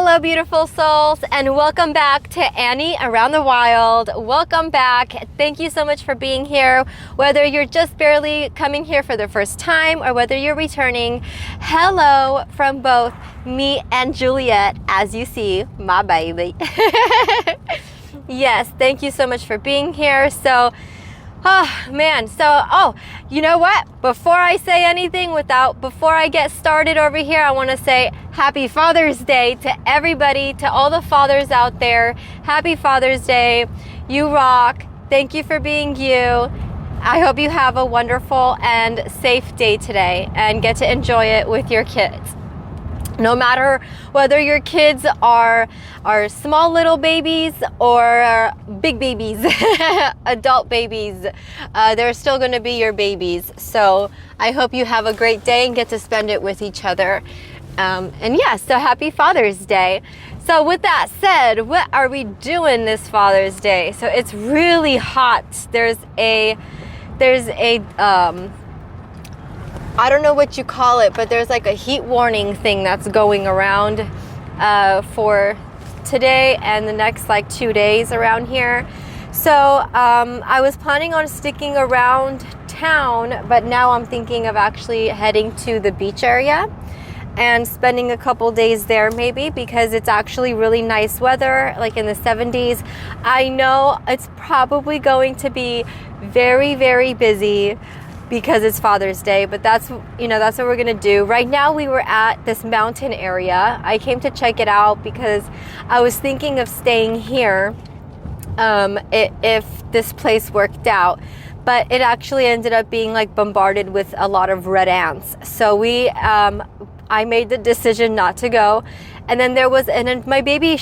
Hello, beautiful souls, and welcome back to Annie Around the Wild. Welcome back. Thank you so much for being here. Whether you're just barely coming here for the first time or whether you're returning, hello from both me and Juliet, as you see, my baby. Yes, thank you so much for being here. So, oh man, you know what? Before I say anything, before I get started over here, I want to say Happy Father's Day to everybody, to all the fathers out there. Happy Father's Day. You rock. Thank you for being you. I hope you have a wonderful and safe day today and get to enjoy it with your kids. No matter whether your kids are small little babies or big babies, adult babies, they're still going to be your babies. So I hope you have a great day and get to spend it with each other. So happy Father's Day. So with that said, what are we doing this Father's Day? So it's really hot. There's a I don't know what you call it, but there's like a heat warning thing that's going around for today and the next like 2 days around here. So I was planning on sticking around town, but now I'm thinking of actually heading to the beach area and spending a couple days there maybe, because it's actually really nice weather, like in the 70s. I know it's probably going to be very, very busy because it's Father's Day, but that's what we're gonna do. Right now we were at this mountain area. I came to check it out because I was thinking of staying here if this place worked out, but it actually ended up being like bombarded with a lot of red ants. So I made the decision not to go. And then my baby,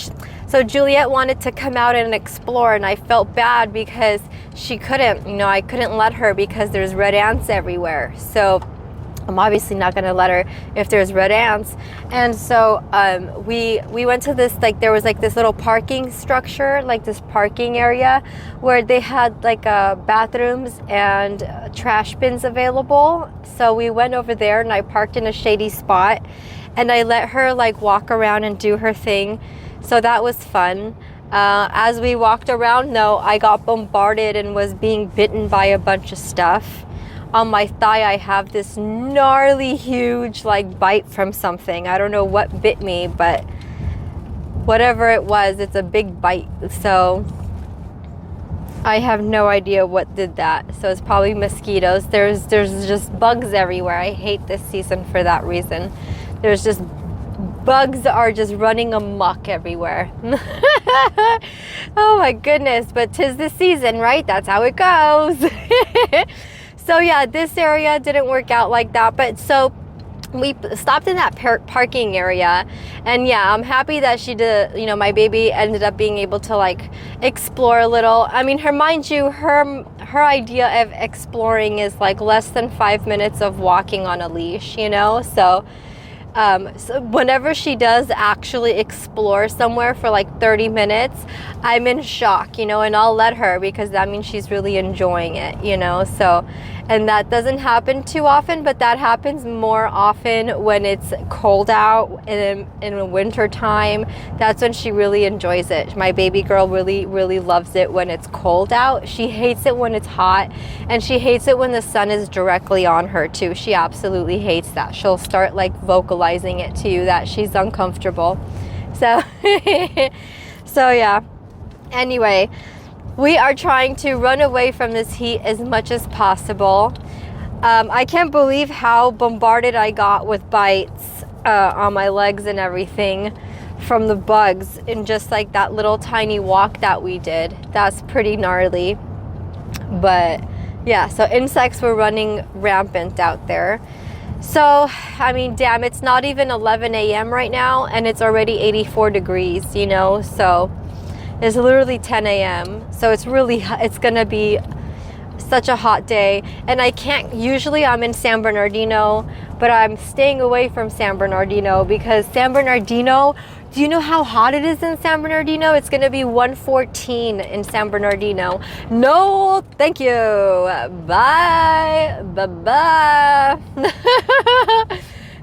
so Juliet wanted to come out and explore, and I felt bad because she couldn't, I couldn't let her because there's red ants everywhere. So I'm obviously not going to let her if there's red ants. And so we went to this, like there was like this little parking structure, like this parking area where they had like bathrooms and trash bins available. So we went over there and I parked in a shady spot and I let her like walk around and do her thing. So that was fun. As we walked around though, I got bombarded and was being bitten by a bunch of stuff. On my thigh, I have this gnarly, huge like bite from something. I don't know what bit me, but whatever it was, it's a big bite. So I have no idea what did that. So it's probably mosquitoes. There's just bugs everywhere. I hate this season for that reason. There's just bugs are just running amok everywhere. Oh my goodness, but 'tis the season, right? That's how it goes. So yeah, this area didn't work out like that, but so we stopped in that parking area, and yeah, I'm happy that she did, my baby ended up being able to like explore a little. I mean, mind you, her idea of exploring is like less than 5 minutes of walking on a leash, so whenever she does actually explore somewhere for like 30 minutes, I'm in shock, and I'll let her because that means she's really enjoying it, so, and that doesn't happen too often, but that happens more often when it's cold out in the winter time. That's when she really enjoys it. My baby girl really, really loves it when it's cold out. She hates it when it's hot, and she hates it when the sun is directly on her too. She absolutely hates that. She'll start like vocalizing it to you that she's uncomfortable. So so yeah, anyway, we are trying to run away from this heat as much as possible. I can't believe how bombarded I got with bites on my legs and everything from the bugs in just like that little tiny walk that we did. That's pretty gnarly. But yeah, so insects were running rampant out there. So, I mean, damn, it's not even 11 a.m. right now, and it's already 84 degrees, so it's literally 10 a.m. So it's gonna be such a hot day. And usually I'm in San Bernardino, but I'm staying away from San Bernardino because San Bernardino, do you know how hot it is in San Bernardino? It's gonna be 114 in San Bernardino. No, thank you. Bye. Bye-bye.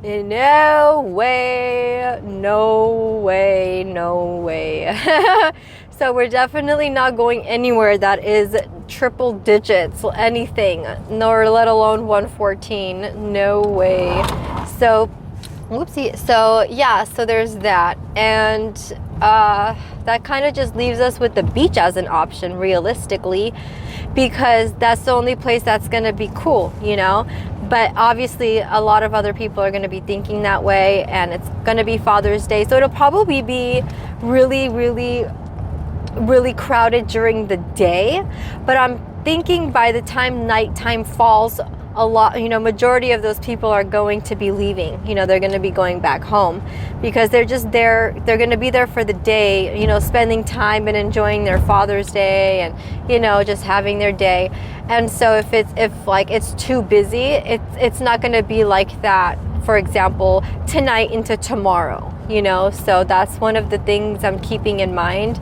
No way, no way, no way. So we're definitely not going anywhere that is triple digits, anything, nor let alone 114. No way. So, whoopsie. So yeah, so there's that. And that kind of just leaves us with the beach as an option, realistically, because that's the only place that's going to be cool, you know? But obviously a lot of other people are going to be thinking that way, and it's going to be Father's Day. So it'll probably be really, really, really crowded during the day. But I'm thinking by the time nighttime falls, a lot, you know, majority of those people are going to be leaving. You know, they're going to be going back home because they're just there. They're going to be there for the day, you know, spending time and enjoying their Father's Day and, you know, just having their day. And so if it's too busy, it's not going to be like that, for example, tonight into tomorrow, you know. So that's one of the things I'm keeping in mind.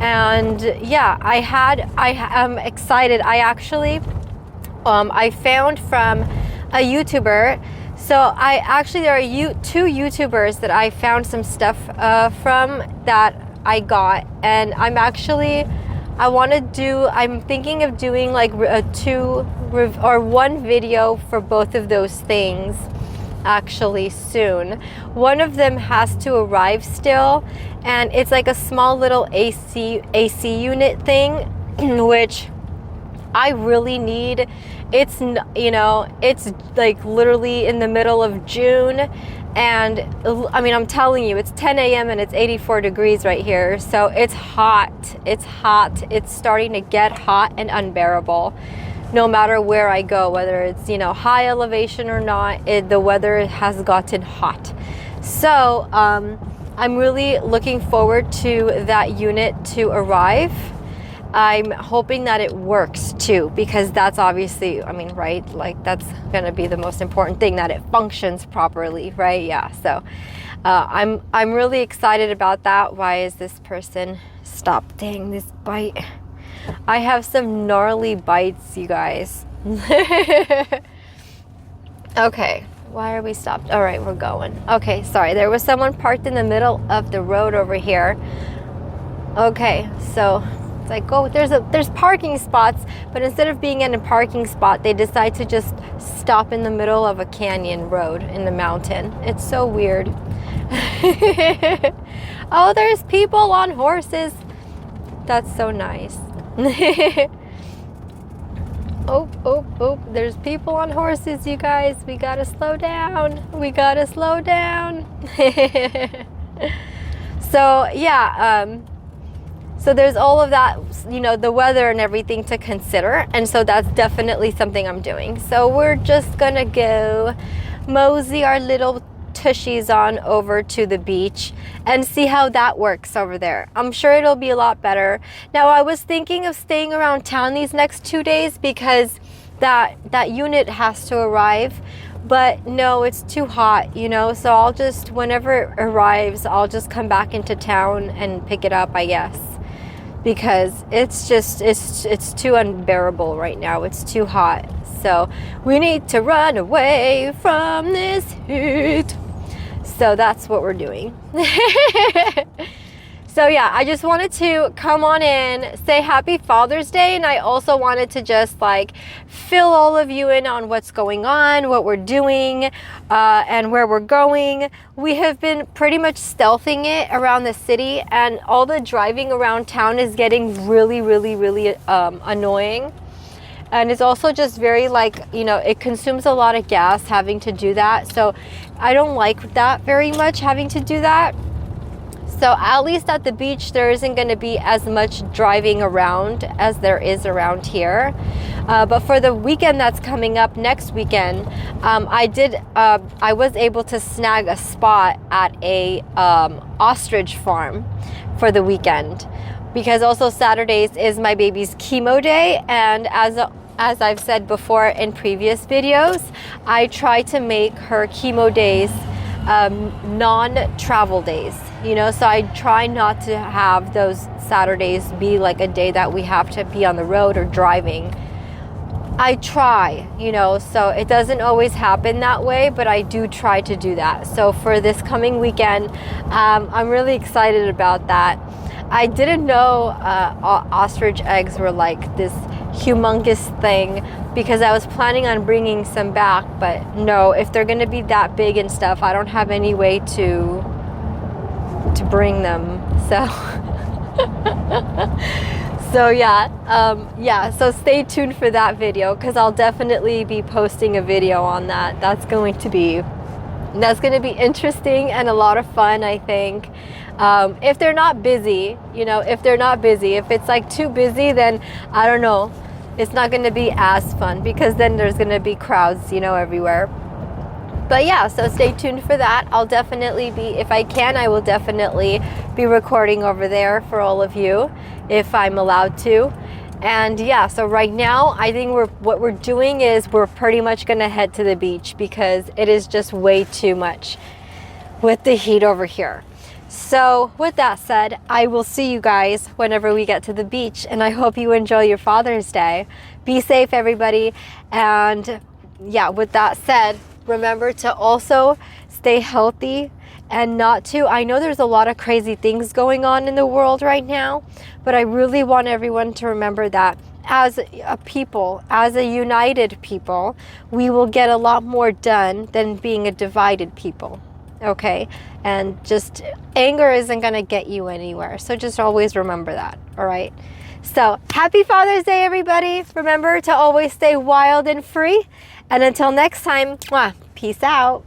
And yeah, I am excited. I actually I found from a YouTuber. So there are two YouTubers that I found some stuff from that I got, and I'm thinking of doing like one video for both of those things actually soon. One of them has to arrive still, and it's like a small little AC unit thing, which I really need. It's, you know, it's like literally in the middle of June, and I mean, I'm telling you, it's 10 a.m. and it's 84 degrees right here. So it's hot. It's hot. It's starting to get hot and unbearable. No matter where I go, whether it's, you know, high elevation or not, the weather has gotten hot. So I'm really looking forward to that unit to arrive. I'm hoping that it works too, because that's obviously, I mean, right? Like that's gonna be the most important thing, that it functions properly, right? Yeah. So I'm really excited about that. Why is this person? Stop! Dang, this bite. I have some gnarly bites, you guys. Okay. Why are we stopped? All right, we're going. Okay, sorry. There was someone parked in the middle of the road over here. Okay, so it's like, oh, there's parking spots, but instead of being in a parking spot, they decide to just stop in the middle of a canyon road in the mountain. It's so weird. Oh, there's people on horses. That's so nice. Oh, there's people on horses, you guys. We gotta slow down. We gotta slow down. So yeah, so there's all of that, you know, the weather and everything to consider. And so that's definitely something I'm doing. So we're just gonna go mosey our little tushies on over to the beach and see how that works over there. I'm sure it'll be a lot better. Now, I was thinking of staying around town these next 2 days because that unit has to arrive. But no, it's too hot, you know, so I'll just, whenever it arrives, I'll just come back into town and pick it up, I guess. Because it's just, it's too unbearable right now. It's too hot. So we need to run away from this heat. So that's what we're doing. So yeah, I just wanted to come on in, say happy Father's Day, and I also wanted to just like fill all of you in on what's going on, what we're doing, and where we're going. We have been pretty much stealthing it around the city, and all the driving around town is getting really, really, really annoying. And it's also just very, like, you know, it consumes a lot of gas having to do that. So I don't like that very much, having to do that. So at least at the beach, there isn't going to be as much driving around as there is around here. But for the weekend that's coming up next weekend, I was able to snag a spot at a ostrich farm for the weekend, because also Saturdays is my baby's chemo day. And as I've said before in previous videos, I try to make her chemo days non-travel days, you know, so I try not to have those Saturdays be like a day that we have to be on the road or driving. I try, you know, so it doesn't always happen that way, but I do try to do that. So for this coming weekend, I'm really excited about that. I didn't know ostrich eggs were like this humongous thing, because I was planning on bringing some back, but no, if they're gonna be that big and stuff, I don't have any way to bring them. So so yeah, so stay tuned for that video, because I'll definitely be posting a video on that. That's going to be interesting and a lot of fun, I think. If they're not busy, you know, if it's like too busy, then I don't know, it's not going to be as fun, because then there's going to be crowds, you know, everywhere. But yeah, so stay tuned for that. I'll definitely be, if I can, I will definitely be recording over there for all of you, if I'm allowed to. And yeah, so right now, I think what we're doing is we're pretty much gonna head to the beach, because it is just way too much with the heat over here. So with that said, I will see you guys whenever we get to the beach, and I hope you enjoy your Father's Day. Be safe, everybody. And yeah, with that said, remember to also stay healthy, and not to, I know there's a lot of crazy things going on in the world right now, but I really want everyone to remember that as a people, as a united people, we will get a lot more done than being a divided people, okay? And just anger isn't gonna get you anywhere, so just always remember that, all right? So happy Father's Day, everybody. Remember to always stay wild and free. And until next time, peace out.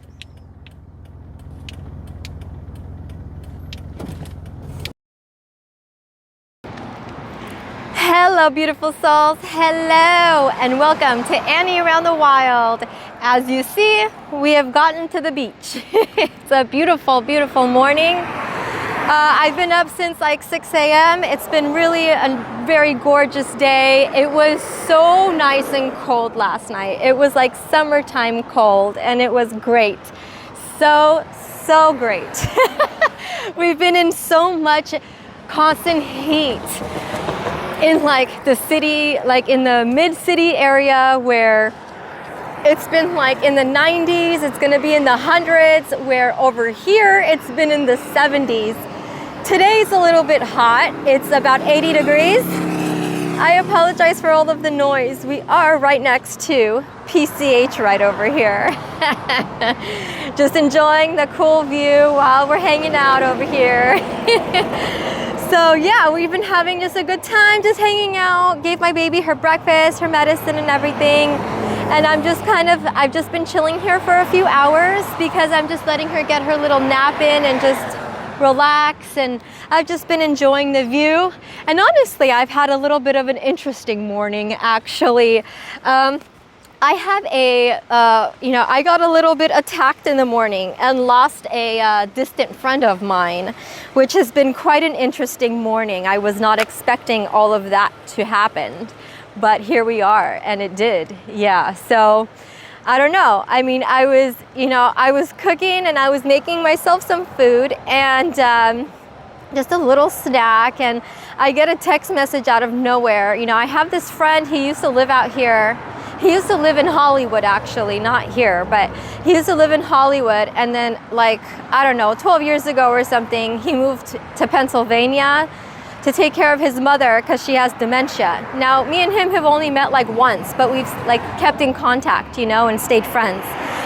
Hello, beautiful souls. Hello, and welcome to Annie Around the Wild. As you see, we have gotten to the beach. It's a beautiful, beautiful morning. I've been up since like 6 a.m. It's been really a very gorgeous day. It was so nice and cold last night. It was like summertime cold, and it was great. So great. We've been in so much constant heat in like the city, like in the mid-city area, where it's been like in the 90s, it's gonna be in the hundreds, where over here it's been in the 70s. Today's a little bit hot. It's about 80 degrees. I apologize for all of the noise. We are right next to PCH right over here. Just enjoying the cool view while we're hanging out over here. So yeah, we've been having just a good time, just hanging out. Gave my baby her breakfast, her medicine and everything. And I've just been chilling here for a few hours, because I'm just letting her get her little nap in and just relax, and I've just been enjoying the view. And honestly, I've had a little bit of an interesting morning, actually. I have I got a little bit attacked in the morning and lost a distant friend of mine, which has been quite an interesting morning. I was not expecting all of that to happen, but here we are, and it did. Yeah, so I don't know. I mean, I was cooking, and I was making myself some food, and just a little snack, and I get a text message out of nowhere. You know, I have this friend, he used to live out here. He used to live in Hollywood, actually, not here, but he used to live in Hollywood, and then like, I don't know, 12 years ago or something, he moved to Pennsylvania to take care of his mother, because she has dementia. Now, me and him have only met like once, but we've like kept in contact, you know, and stayed friends.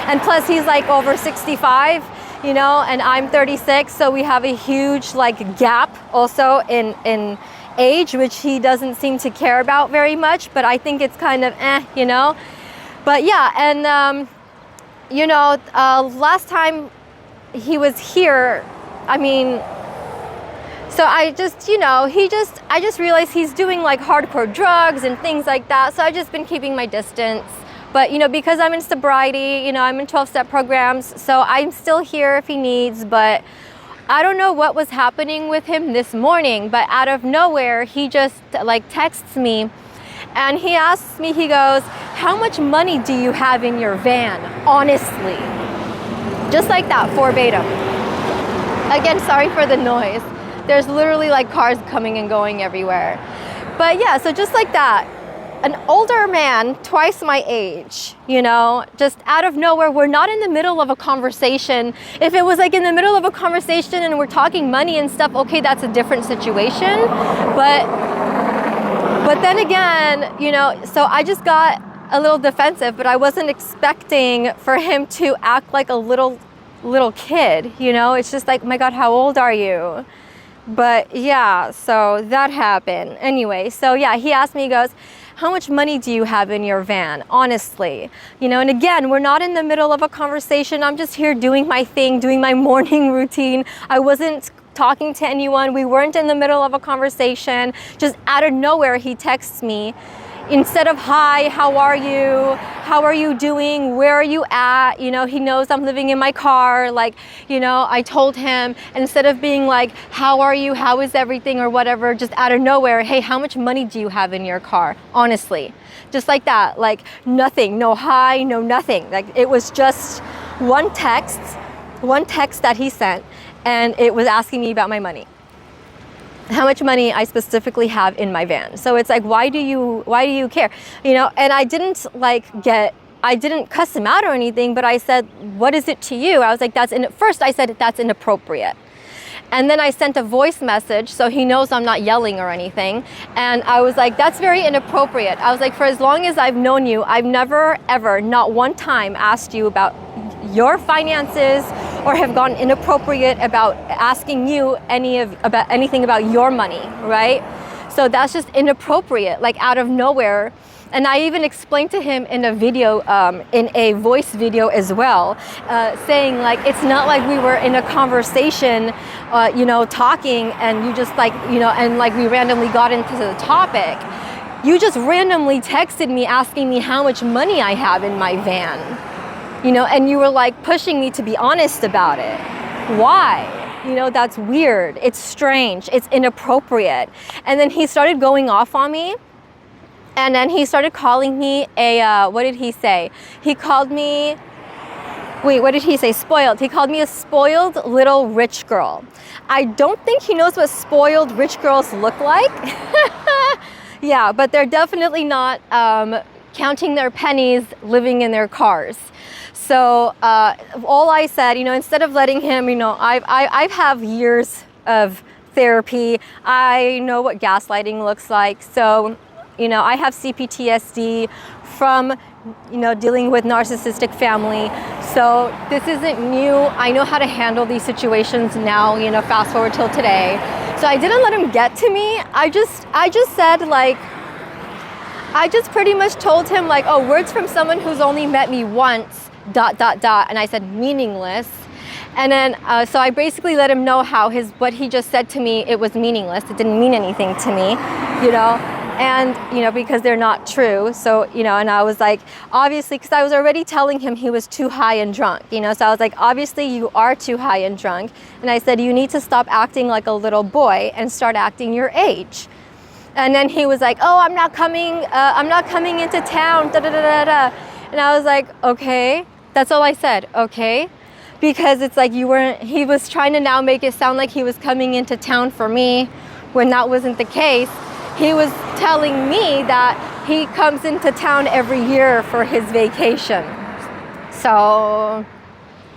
And plus he's like over 65, you know, and I'm 36, so we have a huge like gap also in age, which he doesn't seem to care about very much, but I think it's kind of you know. But yeah, and you know, last time he was here, I mean, so I just, you know, I just realized he's doing like hardcore drugs and things like that. So I've just been keeping my distance. But, you know, because I'm in sobriety, you know, I'm in 12-step programs. So I'm still here if he needs, but I don't know what was happening with him this morning, but out of nowhere, he just like texts me, and he asks me, he goes, "How much money do you have in your van, honestly?" Just like that, verbatim. Again, sorry for the noise. There's literally like cars coming and going everywhere. But yeah, so just like that. an older man, twice my age, you know, just out of nowhere. We're not in the middle of a conversation. If it was like in the middle of a conversation and we're talking money and stuff, okay, that's a different situation. But then again, you know, so I just got a little defensive, but I wasn't expecting for him to act like a little kid, you know. It's just like, oh my God, how old are you? But yeah, so that happened. Anyway, so yeah, he asked me, he goes, how much money do you have in your van? Honestly, you know, and again, we're not in the middle of a conversation. I'm just here doing my thing, doing my morning routine. I wasn't talking to anyone. We weren't in the middle of a conversation. Just out of nowhere, he texts me. Instead of, hi, how are you? How are you doing? Where are you at? You know, he knows I'm living in my car. Like, you know, I told him, instead of being like, how are you? How is everything or whatever, just out of nowhere, hey, how much money do you have in your car? Honestly, just like that, like nothing, no hi, no nothing. Like it was just one text that he sent, and it was asking me about my money. How much money I specifically have in my van. So it's like, why do you care? You know, and I didn't cuss him out or anything, but I said, what is it to you? I was like, first I said, that's inappropriate. And then I sent a voice message so he knows I'm not yelling or anything. And I was like, that's very inappropriate. I was like, for as long as I've known you, I've never, ever, not one time asked you about your finances or have gone inappropriate about asking you about anything about your money, right? So that's just inappropriate, like out of nowhere. And I even explained to him in a video, in a voice video as well, saying like, it's not like we were in a conversation, you know, talking and you just like, you know, and like we randomly got into the topic. You just randomly texted me asking me how much money I have in my van. You know, and you were like pushing me to be honest about it. Why? You know, that's weird. It's strange. It's inappropriate. And then he started going off on me. And then he started calling me what did he say? He called me, what did he say? Spoiled. He called me a spoiled little rich girl. I don't think he knows what spoiled rich girls look like. Yeah, but they're definitely not counting their pennies, living in their cars. So all I said, you know, instead of letting him, you know, I've have years of therapy. I know what gaslighting looks like. So, you know, I have CPTSD from, you know, dealing with narcissistic family. So this isn't new. I know how to handle these situations now, you know, fast forward till today. So I didn't let him get to me. I just said like, I just pretty much told him like, oh, words from someone who's only met me once, ... And I said meaningless. And then, so I basically let him know how what he just said to me, it was meaningless. It didn't mean anything to me, you know, and, you know, because they're not true. So, you know, and I was like, obviously, because I was already telling him he was too high and drunk, you know, so I was like, obviously you are too high and drunk. And I said, you need to stop acting like a little boy and start acting your age. And then he was like, oh, I'm not coming into town, And I was like, okay, that's all I said, okay? Because it's like he was trying to now make it sound like he was coming into town for me when that wasn't the case. He was telling me that he comes into town every year for his vacation. So,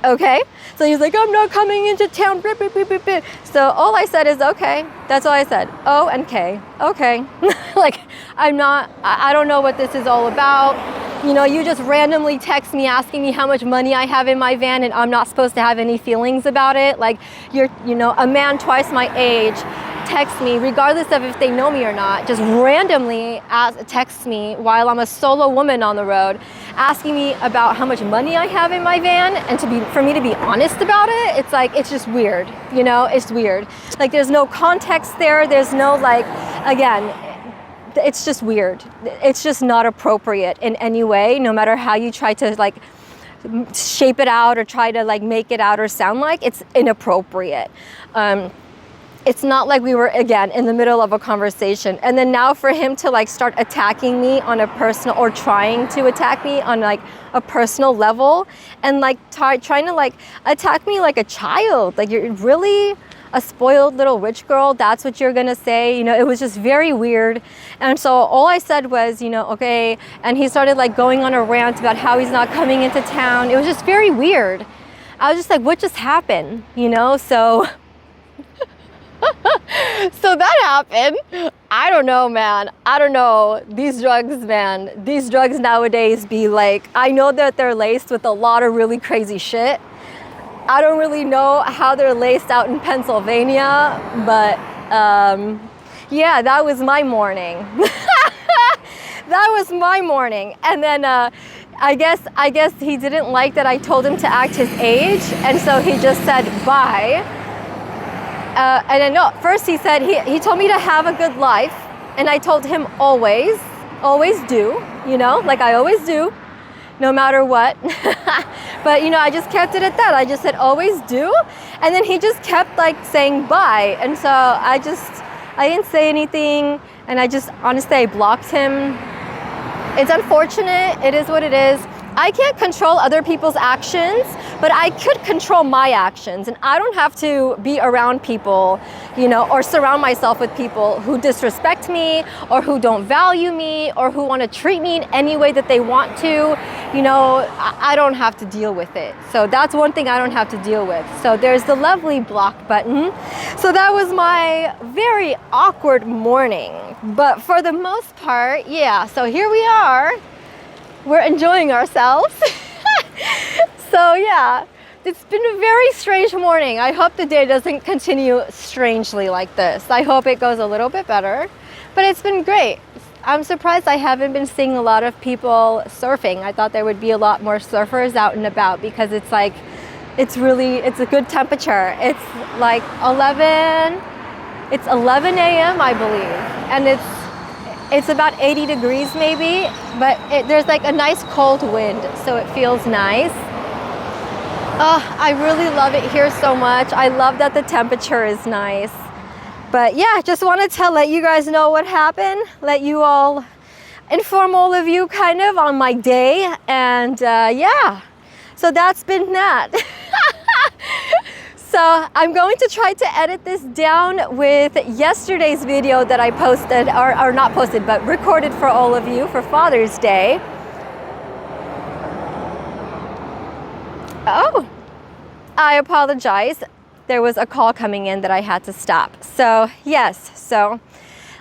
okay. So he's like, I'm not coming into town. So all I said is, okay. That's all I said. O and K. Okay. Like, I don't know what this is all about. You know, you just randomly text me asking me how much money I have in my van and I'm not supposed to have any feelings about it. Like, you're, you know, a man twice my age texts me, regardless of if they know me or not, just randomly texts me while I'm a solo woman on the road, asking me about how much money I have in my van, and for me to be honest about it, it's like, it's just weird, you know, it's weird. Like, there's no context there, there's no, like, again, it's just weird. It's just not appropriate in any way, no matter how you try to, like, shape it out or try to, like, make it out or sound like, it's inappropriate. It's not like we were, again, in the middle of a conversation. And then now for him to like start attacking me on a personal, or trying to attack me on like a personal level, and like trying to like attack me like a child. Like, you're really, a spoiled little rich girl, that's what you're gonna say. You know, it was just very weird. And so all I said was, you know, okay. And he started like going on a rant about how he's not coming into town. It was just very weird. I was just like, what just happened? You know, so so that happened. I don't know, man. I don't know. These drugs, man, these drugs nowadays be like, I know that they're laced with a lot of really crazy shit. I don't really know how they're laced out in Pennsylvania, but yeah, that was my morning. That was my morning. And then I guess he didn't like that I told him to act his age, and so he just said bye. And then no, first he said he told me to have a good life, and I told him always do, you know, like I always do, no matter what. But you know, I just kept it at that. I just said always do, and then he just kept like saying bye, and so I didn't say anything, and honestly I blocked him. It's unfortunate. It is what it is. I can't control other people's actions, but I could control my actions, and I don't have to be around people, you know, or surround myself with people who disrespect me or who don't value me or who want to treat me in any way that they want to. You know, I don't have to deal with it. So that's one thing I don't have to deal with. So there's the lovely block button. So that was my very awkward morning, but for the most part, yeah. So here we are. We're enjoying ourselves. So yeah, it's been a very strange morning. I hope the day doesn't continue strangely like this. I hope it goes a little bit better, but it's been great. I'm surprised I haven't been seeing a lot of people surfing. I thought there would be a lot more surfers out and about because it's like, it's a good temperature. It's like 11 a.m. I believe, and it's about 80 degrees maybe, but there's like a nice cold wind, so it feels nice. I really love it here so much. I love that the temperature is nice. But yeah, just wanted to let you guys know what happened, inform all of you kind of on my day, and yeah, so that's been that. So I'm going to try to edit this down with yesterday's video that I posted, or not posted, but recorded for all of you for Father's Day. Oh, I apologize. There was a call coming in that I had to stop. So yes, so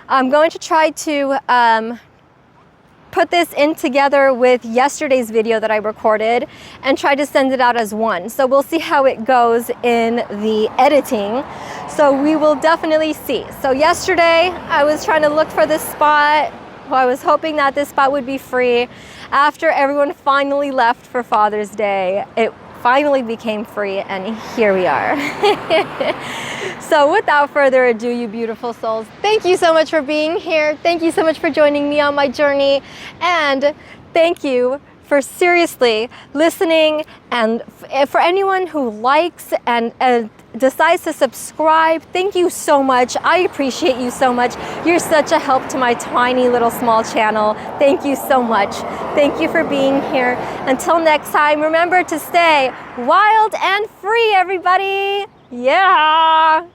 I'm going to try to put this in together with yesterday's video that I recorded and try to send it out as one. So we'll see how it goes in the editing. So we will definitely see. So yesterday I was trying to look for this spot. Well, I was hoping that this spot would be free. After everyone finally left for Father's Day, it finally became free, and here we are. So without further ado, you beautiful souls, thank you so much for being here. Thank you so much for joining me on my journey, and thank you for seriously listening, and for anyone who likes and decides to subscribe, thank you so much. I appreciate you so much. You're such a help to my tiny little small channel. Thank you so much. Thank you for being here. Until next time, remember to stay wild and free, everybody. Yeah.